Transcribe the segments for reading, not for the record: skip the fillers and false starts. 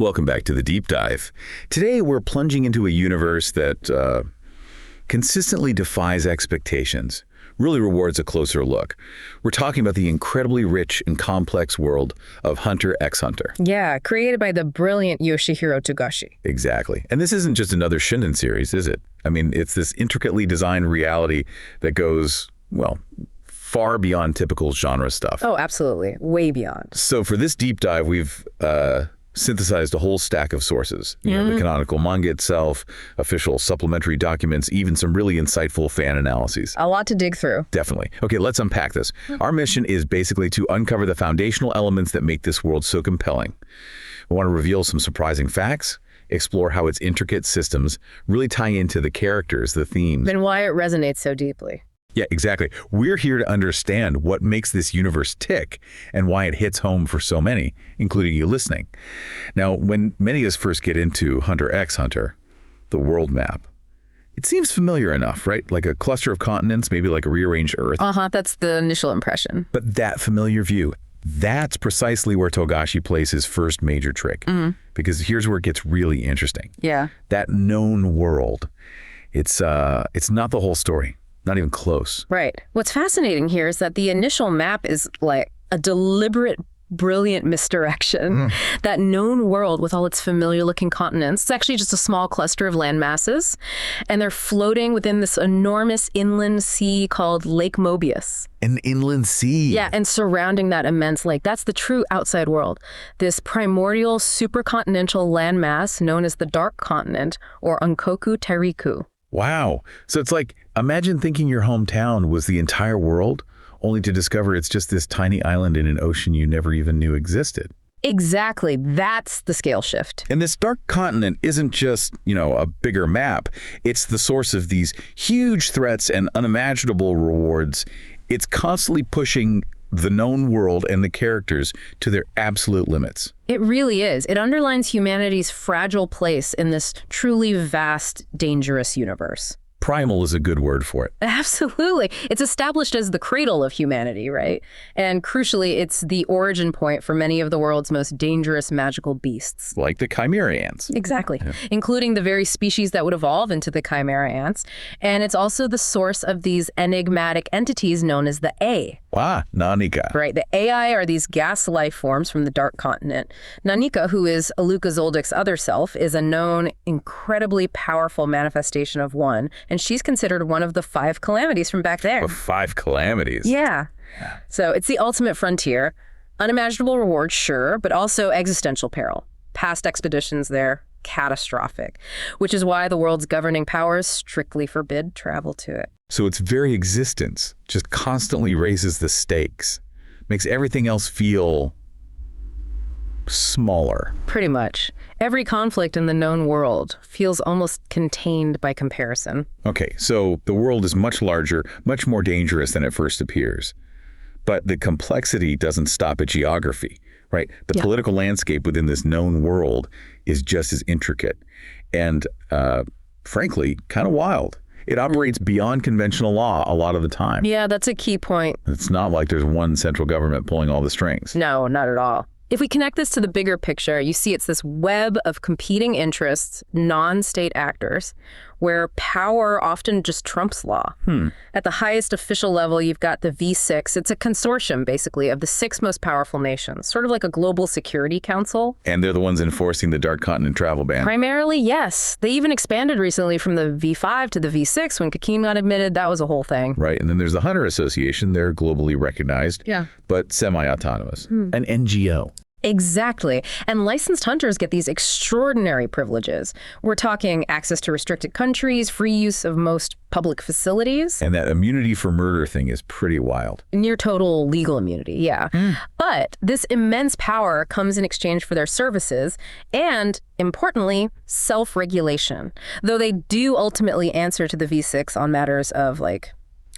Welcome back to the Deep Dive. Today we're plunging into a universe that consistently defies expectations, really rewards a closer look. We're talking about the incredibly rich and complex world of Hunter x Hunter. Yeah, created by the brilliant Yoshihiro Togashi. Exactly. And this isn't just another Shinden series, is it? I mean, it's this intricately designed reality that goes, well, far beyond typical genre stuff. Oh, absolutely. Way beyond. So for this deep dive, we've synthesized a whole stack of sources. You know, the canonical manga itself, official supplementary documents, even some really insightful fan analyses. A lot to dig through. Definitely. Okay, let's unpack this. Our mission is basically to uncover the foundational elements that make this world so compelling. We want to reveal some surprising facts, explore how its intricate systems really tie into the characters, the themes. And why it resonates so deeply. Yeah, exactly. We're here to understand what makes this universe tick and why it hits home for so many, including you listening. Now, when many of us first get into Hunter x Hunter, the world map, it seems familiar enough, right? Like a cluster of continents, maybe like a rearranged Earth. That's the initial impression. But that familiar view, that's precisely where Togashi plays his first major trick. Because here's where it gets really interesting. Yeah. That known world, it's not the whole story. Not even close. Right. What's fascinating here is that the initial map is like a deliberate, brilliant misdirection. That known world with all its familiar-looking continents, it's actually just a small cluster of land masses, and they're floating within this enormous inland sea called Lake Mobius. An inland sea. Yeah, and surrounding that immense lake. That's the true outside world. This primordial supercontinental landmass known as the Dark Continent, or Unkoku Tairiku. Wow. So it's like, imagine thinking your hometown was the entire world, only to discover it's just this tiny island in an ocean you never even knew existed. Exactly. That's the scale shift. And this dark continent isn't just, a bigger map. It's the source of these huge threats and unimaginable rewards. It's constantly pushing the known world and the characters to their absolute limits. It really is. It underlines humanity's fragile place in this truly vast, dangerous universe. Primal is a good word for it. Absolutely. It's established as the cradle of humanity, right? And crucially, it's the origin point for many of the world's most dangerous magical beasts. Like the chimera ants. Exactly. Yeah. Including the very species that would evolve into the chimera ants. And it's also the source of these enigmatic entities known as the A. Wow, Nanika. Right. The AI are these gas life forms from the Dark Continent. Nanika, who is Aluka Zoldik's other self, is a known, incredibly powerful manifestation of one, and she's considered one of the 5 calamities from back there. The 5 calamities? Yeah. So it's the ultimate frontier. Unimaginable reward, sure, but also existential peril. Past expeditions there, catastrophic, which is why the world's governing powers strictly forbid travel to it. So its very existence just constantly raises the stakes, makes everything else feel smaller. Pretty much. Every conflict in the known world feels almost contained by comparison. Okay, so the world is much larger, much more dangerous than it first appears. But the complexity doesn't stop at geography, right? The political landscape within this known world is just as intricate and, frankly, kind of wild. It operates beyond conventional law a lot of the time. Yeah, that's a key point. It's not like there's one central government pulling all the strings. No, not at all. If we connect this to the bigger picture, you see it's this web of competing interests, non-state actors, where power often just trumps law. At the highest official level, you've got the V6. It's a consortium, basically, of the 6 most powerful nations, sort of like a global security council. And they're the ones enforcing the Dark Continent travel ban. Primarily, yes. They even expanded recently from the V5 to the V6 when Kakin got admitted. That was a whole thing. Right. And then there's the Hunter Association. They're globally recognized, but semi-autonomous. An NGO. Exactly. And licensed hunters get these extraordinary privileges. We're talking access to restricted countries, free use of most public facilities. And that immunity for murder thing is pretty wild. Near total legal immunity, yeah. But this immense power comes in exchange for their services and, importantly, self-regulation. Though they do ultimately answer to the V6 on matters of,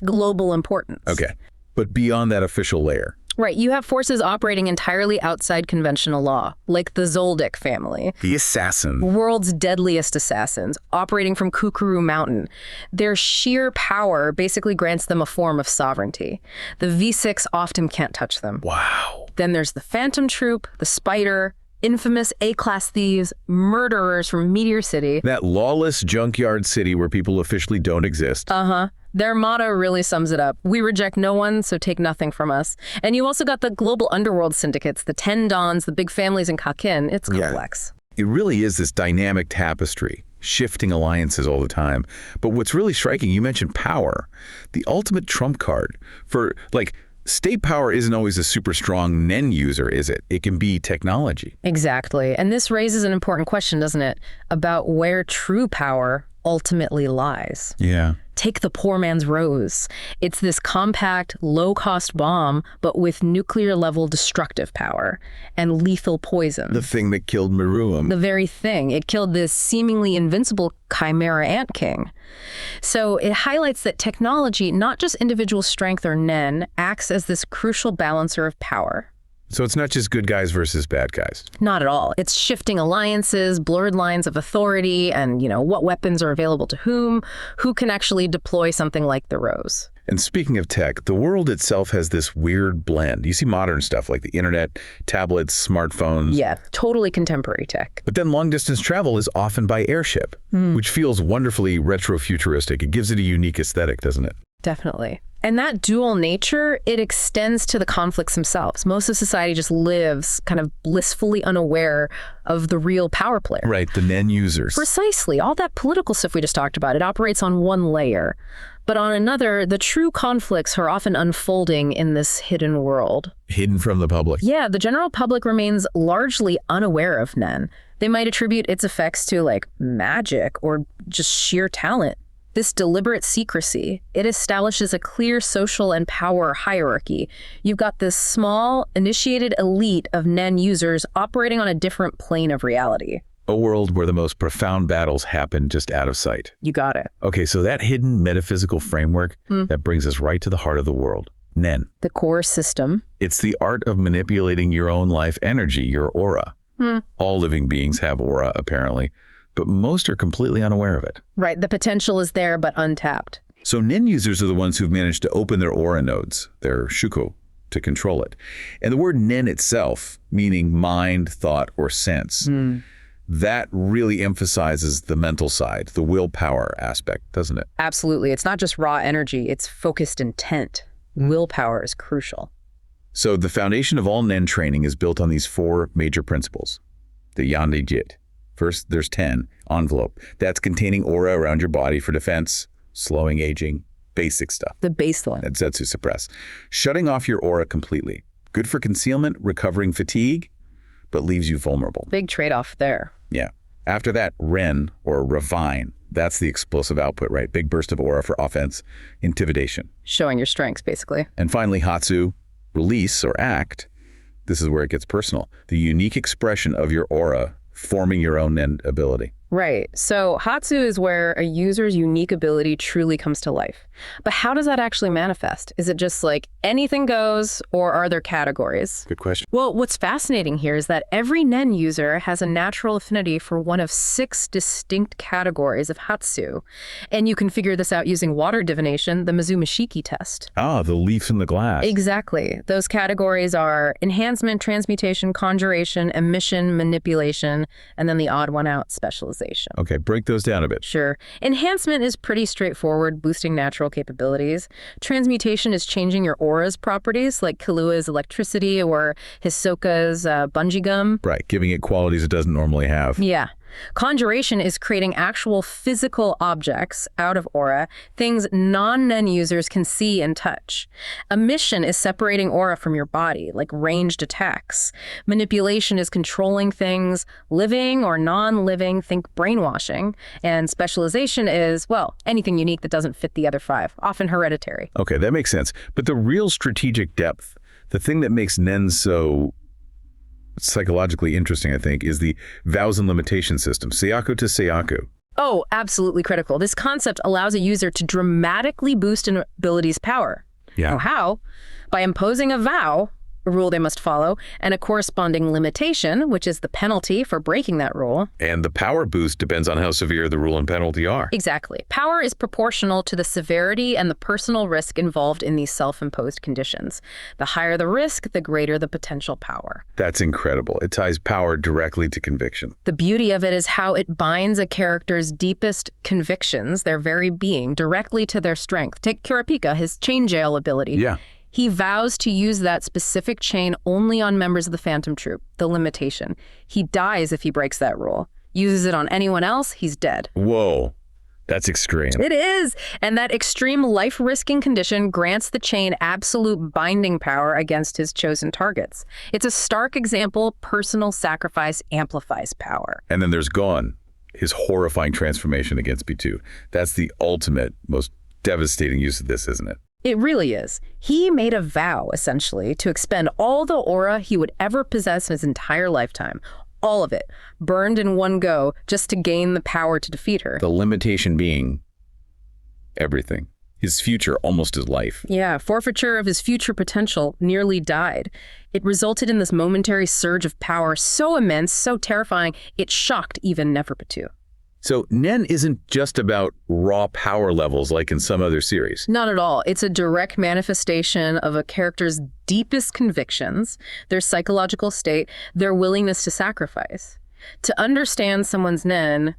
global importance. Okay. But beyond that official layer. Right, you have forces operating entirely outside conventional law, like the Zoldyck family. The assassin. World's deadliest assassins, operating from Kukuru Mountain. Their sheer power basically grants them a form of sovereignty. The V6 often can't touch them. Wow. Then there's the Phantom Troop, the Spider, infamous A-class thieves, murderers from Meteor City. That lawless junkyard city where people officially don't exist. Uh-huh. Their motto really sums it up. We reject no one, so take nothing from us. And you also got the global underworld syndicates, the Ten Dons, the big families in Kakin. It's complex. It really is this dynamic tapestry, shifting alliances all the time. But what's really striking, you mentioned power, the ultimate trump card for, like, state power isn't always a super strong Nen user, is it? It can be technology. Exactly. And this raises an important question, doesn't it, about where true power ultimately lies. Yeah. Take the poor man's rose. It's this compact, low-cost bomb, but with nuclear-level destructive power and lethal poison. The thing that killed Meruem. The very thing. It killed this seemingly invincible chimera ant king. So it highlights that technology, not just individual strength or Nen, acts as this crucial balancer of power. So it's not just good guys versus bad guys. Not at all. It's shifting alliances, blurred lines of authority, and, what weapons are available to whom, who can actually deploy something like the Rose. And speaking of tech, the world itself has this weird blend. You see modern stuff like the internet, tablets, smartphones. Yeah, totally contemporary tech. But then long-distance travel is often by airship, which feels wonderfully retro-futuristic. It gives it a unique aesthetic, doesn't it? Definitely. And that dual nature, it extends to the conflicts themselves. Most of society just lives kind of blissfully unaware of the real power player. Right, the Nen users. Precisely. All that political stuff we just talked about, it operates on one layer. But on another, the true conflicts are often unfolding in this hidden world. Hidden from the public. Yeah, the general public remains largely unaware of Nen. They might attribute its effects to, magic or just sheer talent. This deliberate secrecy, it establishes a clear social and power hierarchy. You've got this small, initiated elite of Nen users operating on a different plane of reality. A world where the most profound battles happen just out of sight. You got it. Okay, so that hidden metaphysical framework, that brings us right to the heart of the world. Nen. The core system. It's the art of manipulating your own life energy, your aura. All living beings have aura, apparently, but most are completely unaware of it. Right, the potential is there, but untapped. So Nen users are the ones who've managed to open their aura nodes, their shuko, to control it. And the word Nen itself, meaning mind, thought, or sense, that really emphasizes the mental side, the willpower aspect, doesn't it? Absolutely. It's not just raw energy, it's focused intent. Willpower is crucial. So the foundation of all Nen training is built on these four major principles. The Yande Jit. First, there's 10, envelope. That's containing aura around your body for defense, slowing aging, basic stuff. The baseline. That Zetsu suppress. Shutting off your aura completely. Good for concealment, recovering fatigue, but leaves you vulnerable. Big trade-off there. Yeah. After that, Ren, or Refine. That's the explosive output, right? Big burst of aura for offense, intimidation. Showing your strengths, basically. And finally, Hatsu, release or act. This is where it gets personal. The unique expression of your aura forming your own Nen ability. Right. So Hatsu is where a user's unique ability truly comes to life. But how does that actually manifest? Is it just like anything goes, or are there categories? Good question. Well, what's fascinating here is that every Nen user has a natural affinity for one of 6 distinct categories of Hatsu. And you can figure this out using water divination, the Mizumashiki test. Ah, the leaf in the glass. Exactly. Those categories are enhancement, transmutation, conjuration, emission, manipulation, and then the odd one out, specialization. Okay, break those down a bit. Sure. Enhancement is pretty straightforward, boosting natural capabilities. Transmutation is changing your aura's properties, like Killua's electricity or Hisoka's bungee gum. Right, giving it qualities it doesn't normally have. Yeah. Conjuration is creating actual physical objects out of aura, things non-Nen users can see and touch. Emission is separating aura from your body, like ranged attacks. Manipulation is controlling things, living or non-living, think brainwashing. And specialization is, well, anything unique that doesn't fit the other 5, often hereditary. Okay, that makes sense. But the real strategic depth, the thing that makes Nen so psychologically interesting, I think, is the Vows and Limitations system, Seiyaku to Seiyaku. Oh, absolutely critical. This concept allows a user to dramatically boost an ability's power. Yeah. Now, how? By imposing a vow a rule they must follow, and a corresponding limitation, which is the penalty for breaking that rule. And the power boost depends on how severe the rule and penalty are. Exactly. Power is proportional to the severity and the personal risk involved in these self-imposed conditions. The higher the risk, the greater the potential power. That's incredible. It ties power directly to conviction. The beauty of it is how it binds a character's deepest convictions, their very being, directly to their strength. Take Kurapika, his chain jail ability. Yeah. He vows to use that specific chain only on members of the Phantom Troop, the limitation. He dies if he breaks that rule. Uses it on anyone else, he's dead. Whoa, that's extreme. It is. And that extreme life-risking condition grants the chain absolute binding power against his chosen targets. It's a stark example. Personal sacrifice amplifies power. And then there's Gon, his horrifying transformation against B2. That's the ultimate, most devastating use of this, isn't it? It really is. He made a vow, essentially, to expend all the aura he would ever possess in his entire lifetime. All of it, burned in one go, just to gain the power to defeat her. The limitation being everything. His future, almost his life. Yeah, forfeiture of his future potential nearly died. It resulted in this momentary surge of power so immense, so terrifying, it shocked even Neferpitou. So Nen isn't just about raw power levels like in some other series. Not at all. It's a direct manifestation of a character's deepest convictions, their psychological state, their willingness to sacrifice. To understand someone's Nen,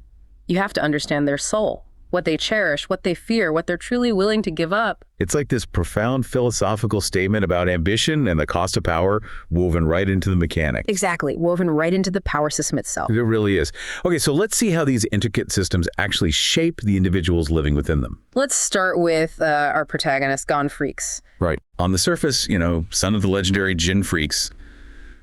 you have to understand their soul, what they cherish, what they fear, what they're truly willing to give up. It's like this profound philosophical statement about ambition and the cost of power woven right into the mechanics. Exactly, woven right into the power system itself. It really is. Okay, so let's see how these intricate systems actually shape the individuals living within them. Let's start with our protagonist, Gon Freaks. Right. On the surface, son of the legendary Jin Freaks.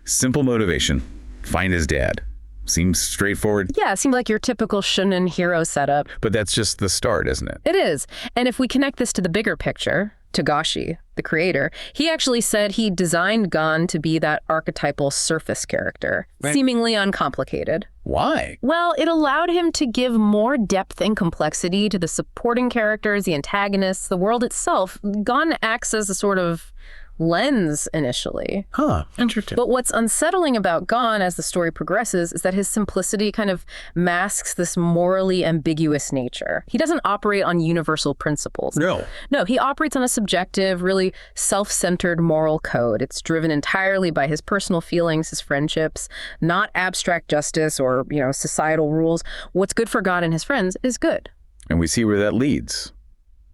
Simple motivation. Find his dad. Seems straightforward. Yeah, it seemed like your typical shonen hero setup. But that's just the start, isn't it? It is. And if we connect this to the bigger picture, Togashi, the creator, he actually said he designed Gon to be that archetypal surface character, right. Seemingly uncomplicated. Why? Well, it allowed him to give more depth and complexity to the supporting characters, the antagonists, the world itself. Gon acts as a sort of lens initially. Huh, interesting. But what's unsettling about Gon as the story progresses is that his simplicity kind of masks this morally ambiguous nature. He doesn't operate on universal principles. No, he operates on a subjective, really self-centered moral code. It's driven entirely by his personal feelings, his friendships, not abstract justice or, societal rules. What's good for Gon and his friends is good. And we see where that leads,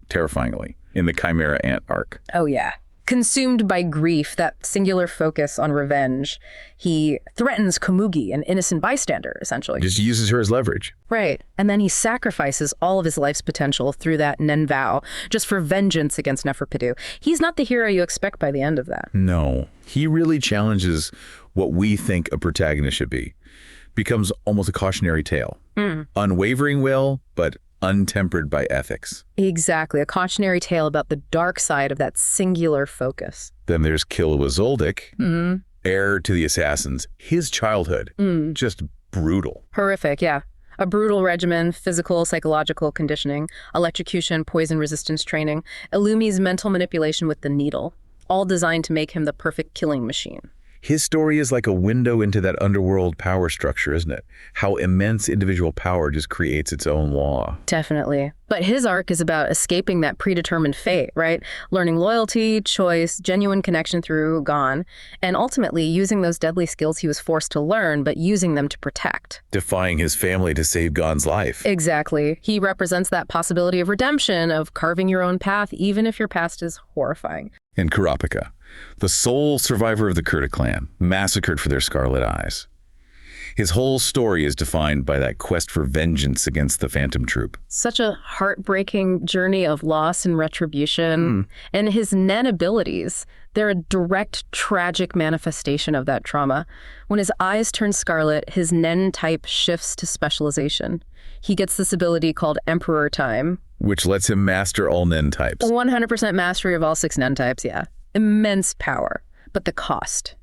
terrifyingly, in the Chimera Ant arc. Oh, yeah. Consumed by grief, that singular focus on revenge, he threatens Komugi, an innocent bystander, essentially. Just uses her as leverage. Right. And then he sacrifices all of his life's potential through that Nen vow, just for vengeance against Neferpitou. He's not the hero you expect by the end of that. No. He really challenges what we think a protagonist should be. Becomes almost a cautionary tale. Unwavering will, but untempered by ethics. Exactly, a cautionary tale about the dark side of that singular focus. Then there's Killua Zoldyck, heir to the assassins. His childhood, just brutal. Horrific, yeah. A brutal regimen, physical, psychological conditioning, electrocution, poison resistance training, Illumi's mental manipulation with the needle, all designed to make him the perfect killing machine. His story is like a window into that underworld power structure, isn't it? How immense individual power just creates its own law. Definitely. But his arc is about escaping that predetermined fate, right? Learning loyalty, choice, genuine connection through Gon, and ultimately using those deadly skills he was forced to learn, but using them to protect. Defying his family to save Gon's life. Exactly. He represents that possibility of redemption, of carving your own path, even if your past is horrifying. And Kurapika, the sole survivor of the Kurta clan, massacred for their scarlet eyes. His whole story is defined by that quest for vengeance against the Phantom Troop. Such a heartbreaking journey of loss and retribution. And his Nen abilities, they're a direct, tragic manifestation of that trauma. When his eyes turn scarlet, his Nen type shifts to specialization. He gets this ability called Emperor Time, which lets him master all Nen types. 100% mastery of all 6 Nen types, yeah. Immense power, but the cost.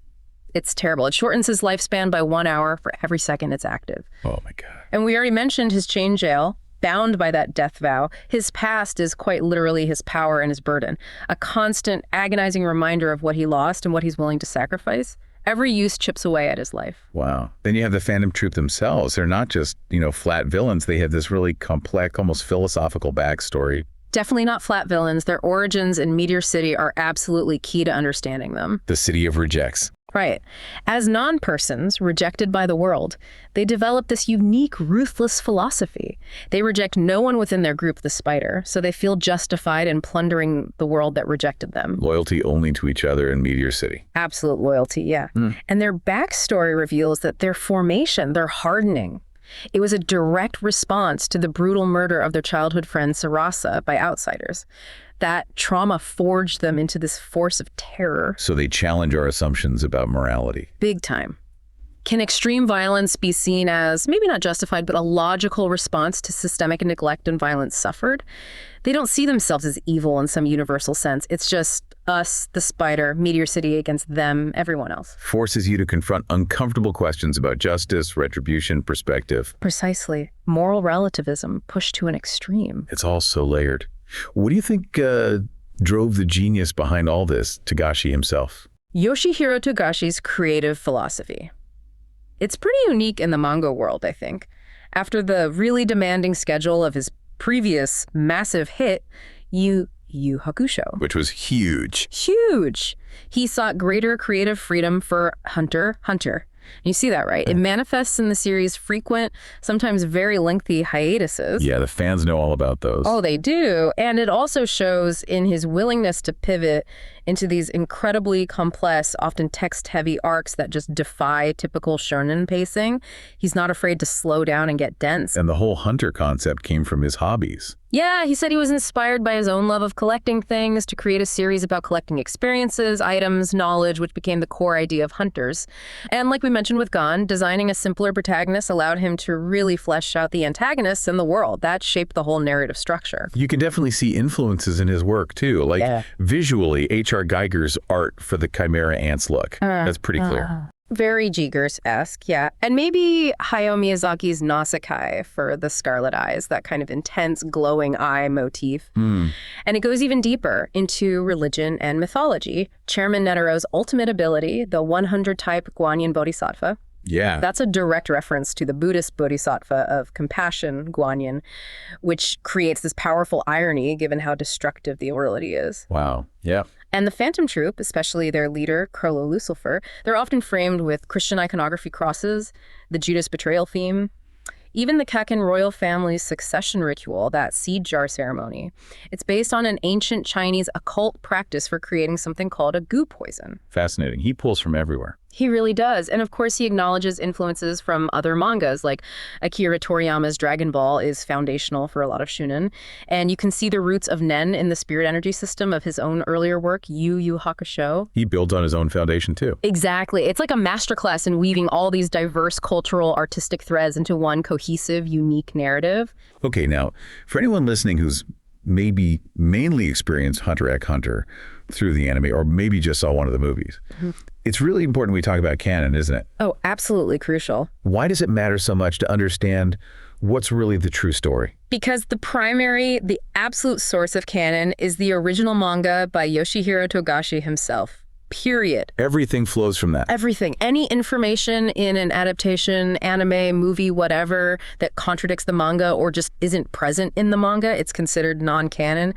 It's terrible. It shortens his lifespan by 1 hour for every second it's active. Oh my God. And we already mentioned his chain jail. bound by that death vow, his past is quite literally his power and his burden, a constant, agonizing reminder of what he lost and what he's willing to sacrifice. Every use chips away at his life. Wow. Then you have the Phantom Troop themselves. They're not just, flat villains. They have this really complex, almost philosophical backstory. Definitely not flat villains. Their origins in Meteor City are absolutely key to understanding them. The city of rejects. Right. As non-persons rejected by the world, they develop this unique, ruthless philosophy. They reject no one within their group, the Spider, so they feel justified in plundering the world that rejected them. Loyalty only to each other in Meteor City. Absolute loyalty, yeah. And their backstory reveals that their formation, their hardening, it was a direct response to the brutal murder of their childhood friend Sarasa by outsiders. That trauma forged them into this force of terror. So they challenge our assumptions about morality. Big time. Can extreme violence be seen as, maybe not justified, but a logical response to systemic neglect and violence suffered? They don't see themselves as evil in some universal sense. It's just us, the Spider, Meteor City against them, everyone else. Forces you to confront uncomfortable questions about justice, retribution, perspective. Precisely. Moral relativism pushed to an extreme. It's all so layered. What do you think drove the genius behind all this, Togashi himself? Yoshihiro Togashi's creative philosophy. It's pretty unique in the manga world, I think. After the really demanding schedule of his previous massive hit, Yu Yu Hakusho. Which was huge. Huge! He sought greater creative freedom for Hunter x Hunter. You see that, right? It manifests in the series' frequent, sometimes very lengthy hiatuses. Yeah, the fans know all about those. Oh, they do. And it also shows in his willingness to pivot into these incredibly complex, often text-heavy arcs that just defy typical shonen pacing. He's not afraid to slow down and get dense. And the whole hunter concept came from his hobbies. Yeah, he said he was inspired by his own love of collecting things to create a series about collecting experiences, items, knowledge, which became the core idea of Hunters. And like we mentioned with Gon, designing a simpler protagonist allowed him to really flesh out the antagonists in the world. That shaped the whole narrative structure. You can definitely see influences in his work, too. Like, visually, H.R. Geiger's art for the Chimera Ants look. That's pretty clear. Very Giger's-esque, yeah. And maybe Hayao Miyazaki's Nausicaa for the scarlet eyes, that kind of intense glowing eye motif. And it goes even deeper into religion and mythology. Chairman Netero's ultimate ability, the 100-type Guanyin Bodhisattva. Yeah. That's a direct reference to the Buddhist bodhisattva of compassion, Guanyin, which creates this powerful irony given how destructive the ability is. Wow. Yeah. And the Phantom Troop, especially their leader, Kurlo Lucifer, they're often framed with Christian iconography crosses, the Judas betrayal theme, even the Kaken royal family's succession ritual, that seed jar ceremony. It's based on an ancient Chinese occult practice for creating something called a goo poison. Fascinating. He pulls from everywhere. He really does. And of course, he acknowledges influences from other mangas, like Akira Toriyama's Dragon Ball is foundational for a lot of shonen. And you can see the roots of Nen in the spirit energy system of his own earlier work, Yu Yu Hakusho. He builds on his own foundation, too. Exactly. It's like a masterclass in weaving all these diverse cultural, artistic threads into one cohesive, unique narrative. Okay, now, for anyone listening who's maybe mainly experienced Hunter x Hunter through the anime, or maybe just saw one of the movies, it's really important we talk about canon, isn't it? Oh, absolutely crucial. Why does it matter so much to understand what's really the true story? Because the absolute source of canon is the original manga by Yoshihiro Togashi himself. Period. Everything flows from that. Everything. Any information in an adaptation, anime, movie, whatever, that contradicts the manga or just isn't present in the manga, it's considered non-canon.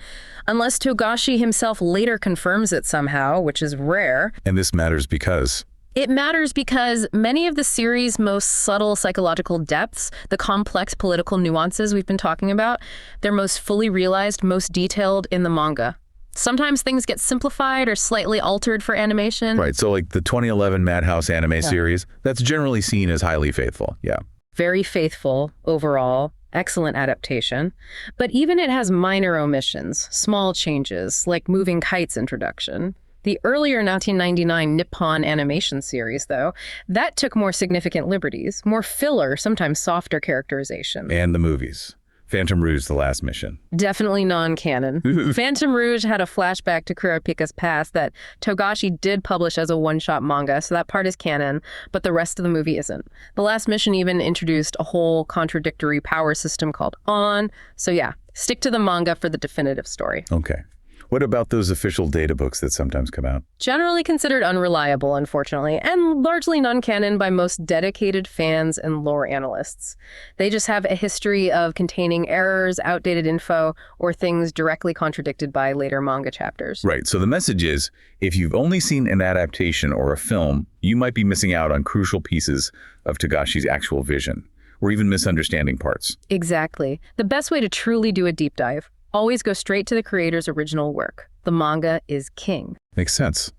Unless Togashi himself later confirms it somehow, which is rare. And this matters because... It matters because many of the series' most subtle psychological depths, the complex political nuances we've been talking about, they're most fully realized, most detailed in the manga. Sometimes things get simplified or slightly altered for animation. Right, so like the 2011 Madhouse anime series, that's generally seen as highly faithful, yeah. Very faithful overall, excellent adaptation. But even it has minor omissions, small changes, like Moving Kite's introduction. The earlier 1999 Nippon animation series, though, that took more significant liberties, more filler, sometimes softer characterization. And the movies. Phantom Rouge, the last mission. Definitely non-canon. Phantom Rouge had a flashback to Kurapika's past that Togashi did publish as a one-shot manga, so that part is canon, but the rest of the movie isn't. The last mission even introduced a whole contradictory power system called On, so yeah, stick to the manga for the definitive story. Okay. What about those official data books that sometimes come out? Generally considered unreliable, unfortunately, and largely non-canon by most dedicated fans and lore analysts. They just have a history of containing errors, outdated info, or things directly contradicted by later manga chapters. Right. So the message is, if you've only seen an adaptation or a film, you might be missing out on crucial pieces of Togashi's actual vision, or even misunderstanding parts. Exactly. The best way to truly do a deep dive: always go straight to the creator's original work. The manga is king. Makes sense.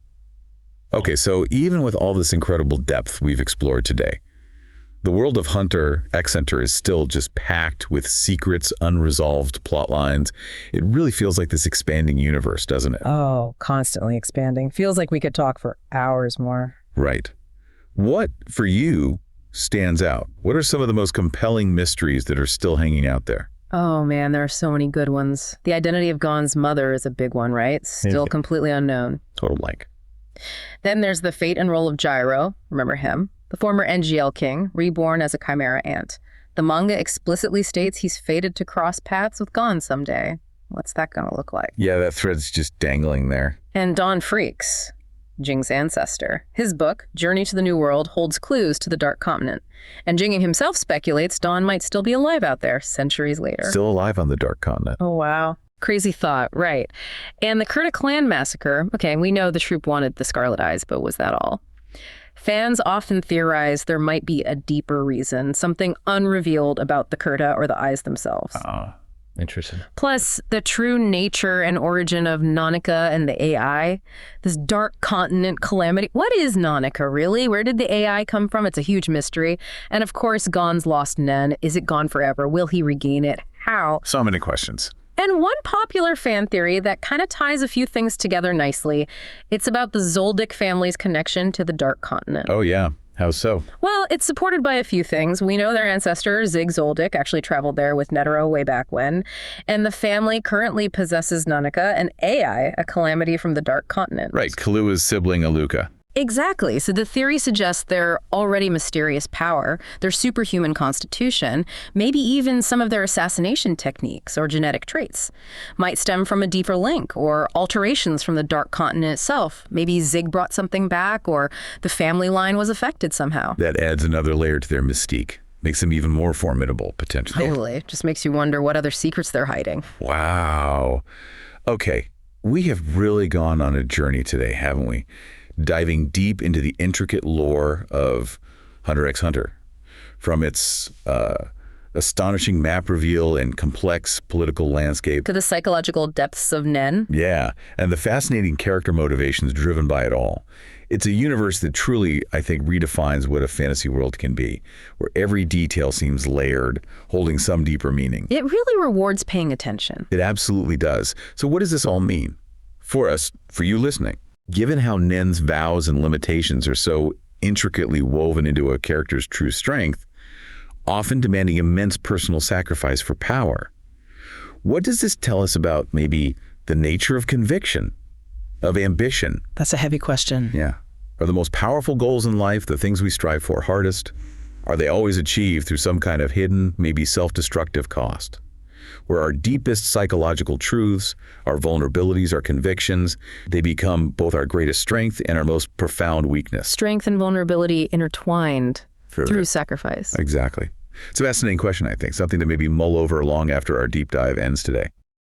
Okay, so even with all this incredible depth we've explored today, the world of Hunter x Hunter is still just packed with secrets, unresolved plot lines. It really feels like this expanding universe, doesn't it? Oh, constantly expanding. Feels like we could talk for hours more. Right. What, for you, stands out? What are some of the most compelling mysteries that are still hanging out there? Oh man, there are so many good ones. The identity of Gon's mother is a big one, right? Still completely unknown. Total blank. Then there's the fate and role of Gyro, remember him? The former NGL king, reborn as a chimera ant. The manga explicitly states he's fated to cross paths with Gon someday. What's that gonna look like? Yeah, that thread's just dangling there. And Don Freaks, Jing's ancestor. His book, Journey to the New World, holds clues to the Dark Continent. And Jing himself speculates Don might still be alive out there centuries later. Still alive on the Dark Continent. Oh, wow. Crazy thought, right. And the Kurta clan massacre, okay, we know the troop wanted the Scarlet Eyes, but was that all? Fans often theorize there might be a deeper reason, something unrevealed about the Kurta or the Eyes themselves. Interesting. Plus, the true nature and origin of Nanika and the AI, this dark continent calamity. What is Nanika, really? Where did the AI come from? It's a huge mystery. And of course, Gon's lost Nen. Is it gone forever? Will he regain it? How? So many questions. And one popular fan theory that kind of ties a few things together nicely, it's about the Zoldyck family's connection to the Dark Continent. Oh, yeah. How so? Well, it's supported by a few things. We know their ancestor, Zig Zoldyck, actually traveled there with Netero way back when. And the family currently possesses Nanika, an AI, a calamity from the Dark Continent. Right, Killua's sibling Aluka. Exactly. So the theory suggests their already mysterious power, their superhuman constitution, maybe even some of their assassination techniques or genetic traits, might stem from a deeper link or alterations from the Dark Continent itself. Maybe Zig brought something back or the family line was affected somehow. That adds another layer to their mystique. Makes them even more formidable, potentially. Totally. Just makes you wonder what other secrets they're hiding. Wow. Okay, we have really gone on a journey today, haven't we? Diving deep into the intricate lore of Hunter x Hunter, from its astonishing map reveal and complex political landscape to the psychological depths of Nen. Yeah, and the fascinating character motivations driven by it all. It's a universe that truly, I think, redefines what a fantasy world can be, where every detail seems layered, holding some deeper meaning. It really rewards paying attention. It absolutely does. So what does this all mean? For us, for you listening. Given how Nen's vows and limitations are so intricately woven into a character's true strength, often demanding immense personal sacrifice for power, what does this tell us about maybe the nature of conviction, of ambition? That's a heavy question. Yeah. Are the most powerful goals in life the things we strive for hardest? Are they always achieved through some kind of hidden, maybe self-destructive cost? Where our deepest psychological truths, our vulnerabilities, our convictions, they become both our greatest strength and our most profound weakness. Strength and vulnerability intertwined through sacrifice. Exactly. It's a fascinating question, I think, something to maybe mull over long after our deep dive ends today.